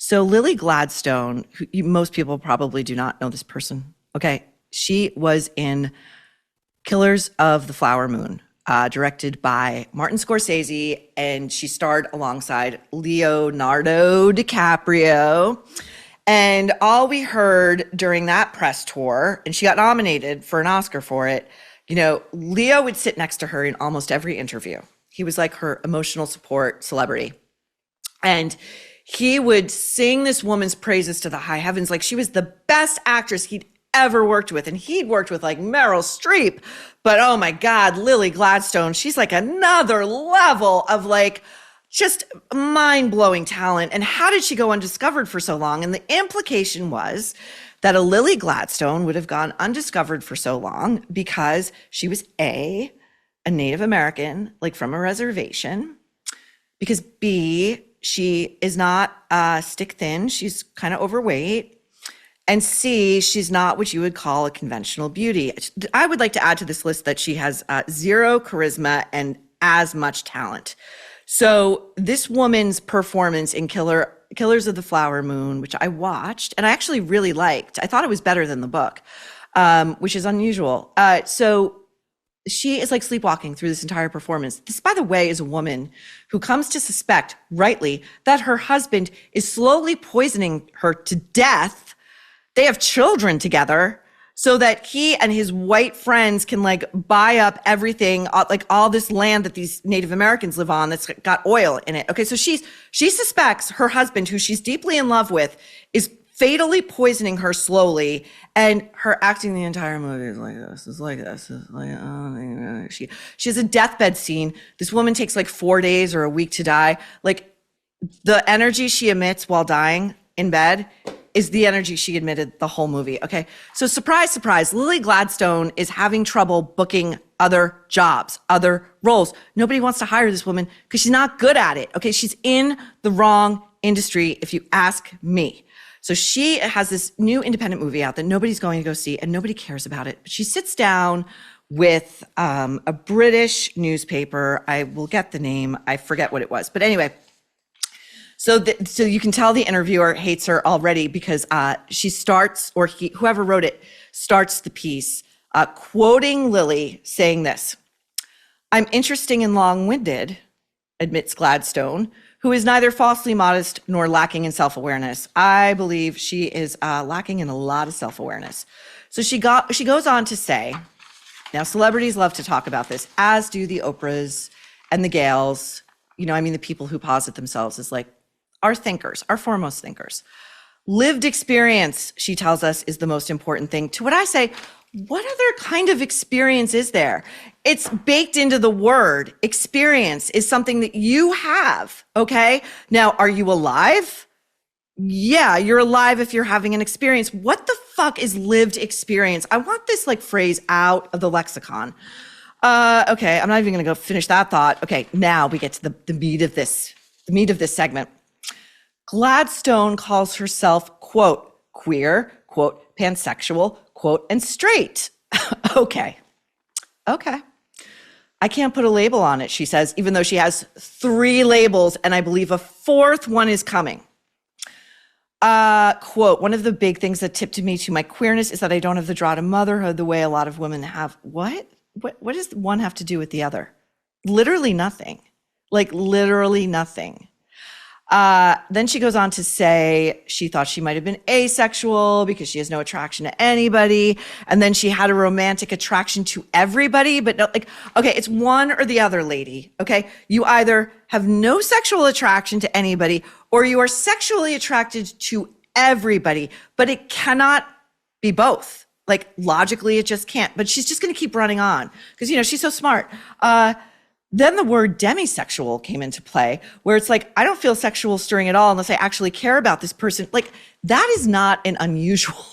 So Lily Gladstone, most people probably do not know this person. Okay. She was in Killers of the Flower Moon, directed by Martin Scorsese, and she starred alongside Leonardo DiCaprio. And all we heard during that press tour, and she got nominated for an Oscar for it, Leo would sit next to her in almost every interview. He was like her emotional support celebrity. And he would sing this woman's praises to the high heavens like she was the best actress he'd ever worked with. And he'd worked with like Meryl Streep, but oh my God, Lily Gladstone, she's like another level of like just mind-blowing talent. And how did she go undiscovered for so long? And the implication was that a Lily Gladstone would have gone undiscovered for so long because she was a Native American, like from a reservation, because B, she is not stick thin, she's kind of overweight, and C, she's not what you would call a conventional beauty. I would like to add to this list that she has zero charisma and as much talent. So this woman's performance in Killers of the Flower Moon, which I watched and I actually really liked. I thought it was better than the book, which is unusual. So she is like sleepwalking through this entire performance. This, by the way, is a woman who comes to suspect, rightly, that her husband is slowly poisoning her to death. They have children together so that he and his white friends can like buy up everything, like all this land that these Native Americans live on that's got oil in it. Okay, so she suspects her husband, who she's deeply in love with, is fatally poisoning her slowly, and her acting the entire movie is like this. It's like this. It's like, oh, she has a deathbed scene. This woman takes like 4 days or a week to die. Like the energy she emits while dying in bed is the energy she emitted the whole movie. Okay, so surprise, surprise, Lily Gladstone is having trouble booking other jobs, other roles. Nobody wants to hire this woman because she's not good at it. Okay, she's in the wrong industry, if you ask me. So she has this new independent movie out that nobody's going to go see and nobody cares about it. But she sits down with a British newspaper. I will get the name. I forget what it was. But anyway, so you can tell the interviewer hates her already because she starts, or whoever wrote it, starts the piece quoting Lily saying this: "I'm interesting and long-winded," admits Gladstone, who is neither falsely modest nor lacking in self-awareness. I believe she is lacking in a lot of self-awareness. So she goes on to say, now celebrities love to talk about this, as do the Oprahs and the Gales, the people who posit themselves as like our thinkers, our foremost thinkers. Lived experience, she tells us, is the most important thing. To what I say, what other kind of experience is there? It's baked into the word. Experience is something that you have, okay? Now, are you alive? Yeah, you're alive if you're having an experience. What the fuck is lived experience? I want this like phrase out of the lexicon. Okay, I'm not even gonna go finish that thought. Okay, now we get to the meat of this segment. Gladstone calls herself, quote, queer, quote, pansexual, quote, and straight. Okay. I can't put a label on it, she says, even though she has 3 labels, and I believe a 4th one is coming. Quote, "One of the big things that tipped me to my queerness is that I don't have the draw to motherhood the way a lot of women have." What does one have to do with the other? Literally nothing. Like literally nothing. Then she goes on to say she thought she might have been asexual because she has no attraction to anybody. And then she had a romantic attraction to everybody, but no, like, okay, it's one or the other, lady. Okay. You either have no sexual attraction to anybody or you are sexually attracted to everybody, but it cannot be both. Like logically, it just can't, but she's just going to keep running on because, she's so smart. Then the word demisexual came into play, where it's like, I don't feel sexual stirring at all unless I actually care about this person. Like, that is not an unusual,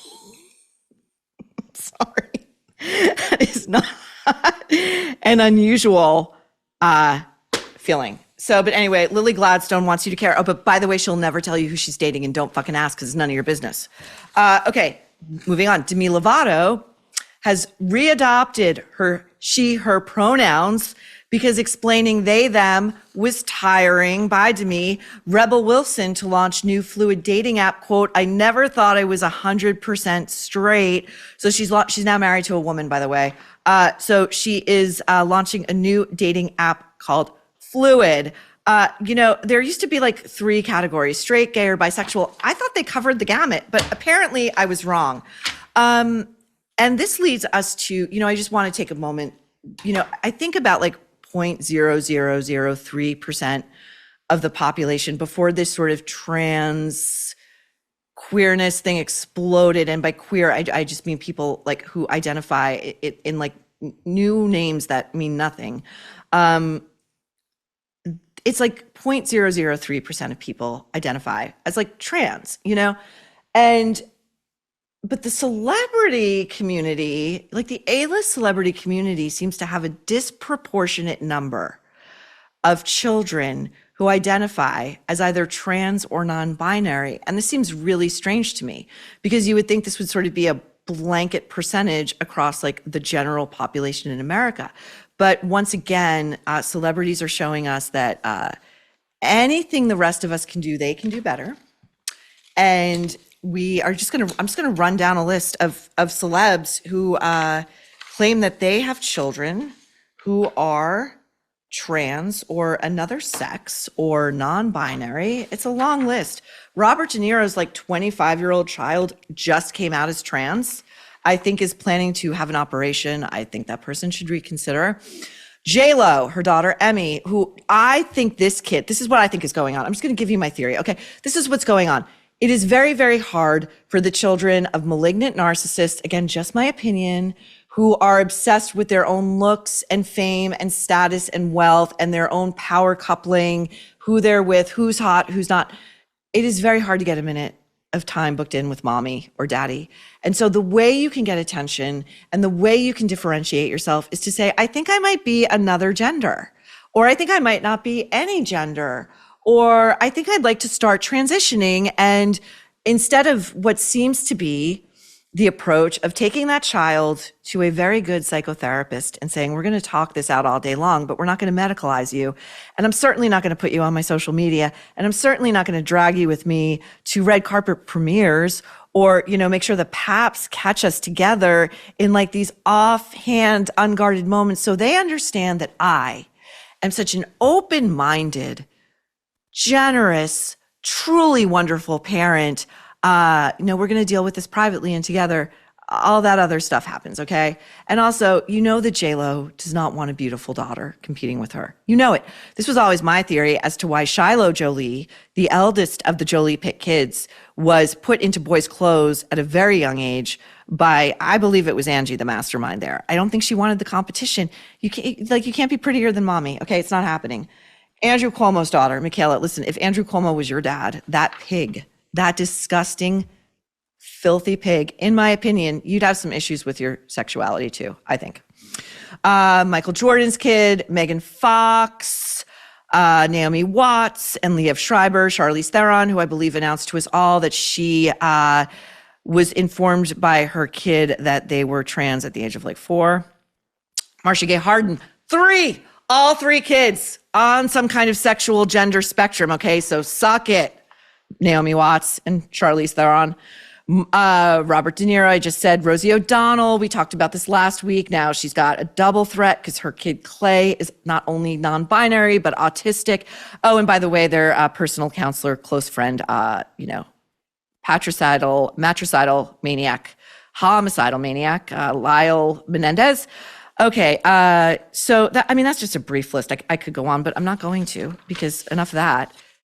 sorry, that is not an unusual feeling. So, but anyway, Lily Gladstone wants you to care. Oh, but by the way, she'll never tell you who she's dating, and don't fucking ask because it's none of your business. Okay, moving on. Demi Lovato has readopted her pronouns because explaining they, them was tiring. Bye to me. Rebel Wilson to launch new fluid dating app. Quote, I never thought I was 100% straight. So she's now married to a woman, by the way. So she is launching a new dating app called Fluid. There used to be like 3 categories: straight, gay, or bisexual. I thought they covered the gamut, but apparently I was wrong. And this leads us to, I just want to take a moment. I think about like 0.0003% of the population before this sort of trans queerness thing exploded. And by queer, I just mean people like who identify it in like new names that mean nothing. It's like 0.003% of people identify as like trans, but the celebrity community, like the A-list celebrity community, seems to have a disproportionate number of children who identify as either trans or non-binary. And this seems really strange to me, because you would think this would sort of be a blanket percentage across like the general population in America. But once again, celebrities are showing us that anything the rest of us can do, they can do better. And I'm just gonna run down a list of celebs who claim that they have children who are trans or another sex or non-binary. It's a long list. Robert De Niro's like 25-year-old child just came out as trans. I think is planning to have an operation. I think that person should reconsider. J-Lo, her daughter Emmy, who I think this is what I think is going on. I'm just gonna give you my theory. Okay, this is what's going on. It is very, very hard for the children of malignant narcissists, again, just my opinion, who are obsessed with their own looks and fame and status and wealth and their own power coupling, who they're with, who's hot, who's not. It is very hard to get a minute of time booked in with mommy or daddy. And so the way you can get attention and the way you can differentiate yourself is to say, I think I might be another gender, or I think I might not be any gender, or I think I'd like to start transitioning. And instead of what seems to be the approach of taking that child to a very good psychotherapist and saying, we're going to talk this out all day long, but we're not going to medicalize you. And I'm certainly not going to put you on my social media. And I'm certainly not going to drag you with me to red carpet premieres or, make sure the paps catch us together in like these offhand, unguarded moments. So they understand that I am such an open-minded, generous, truly wonderful parent. We're going to deal with this privately and together. All that other stuff happens, okay? And also, that J-Lo does not want a beautiful daughter competing with her. You know it. This was always my theory as to why Shiloh Jolie, the eldest of the Jolie Pitt kids, was put into boys' clothes at a very young age by, I believe it was Angie, the mastermind there. I don't think she wanted the competition. You can't be prettier than mommy, okay? It's not happening. Andrew Cuomo's daughter, Michaela, listen, if Andrew Cuomo was your dad, that pig, that disgusting, filthy pig, in my opinion, you'd have some issues with your sexuality too, I think. Michael Jordan's kid, Megan Fox, Naomi Watts, and Liev Schreiber, Charlize Theron, who I believe announced to us all that she was informed by her kid that they were trans at the age of like 4. Marcia Gay Harden, all 3 kids on some kind of sexual gender spectrum, okay? So suck it. Naomi Watts and Charlize Theron. Robert De Niro, I just said. Rosie O'Donnell, we talked about this last week. Now she's got a double threat because her kid Clay is not only non-binary, but autistic. Oh, and by the way, their personal counselor, close friend, matricidal maniac, homicidal maniac, Lyle Menendez. Okay, so that's just a brief list. I could go on, but I'm not going to, because enough of that.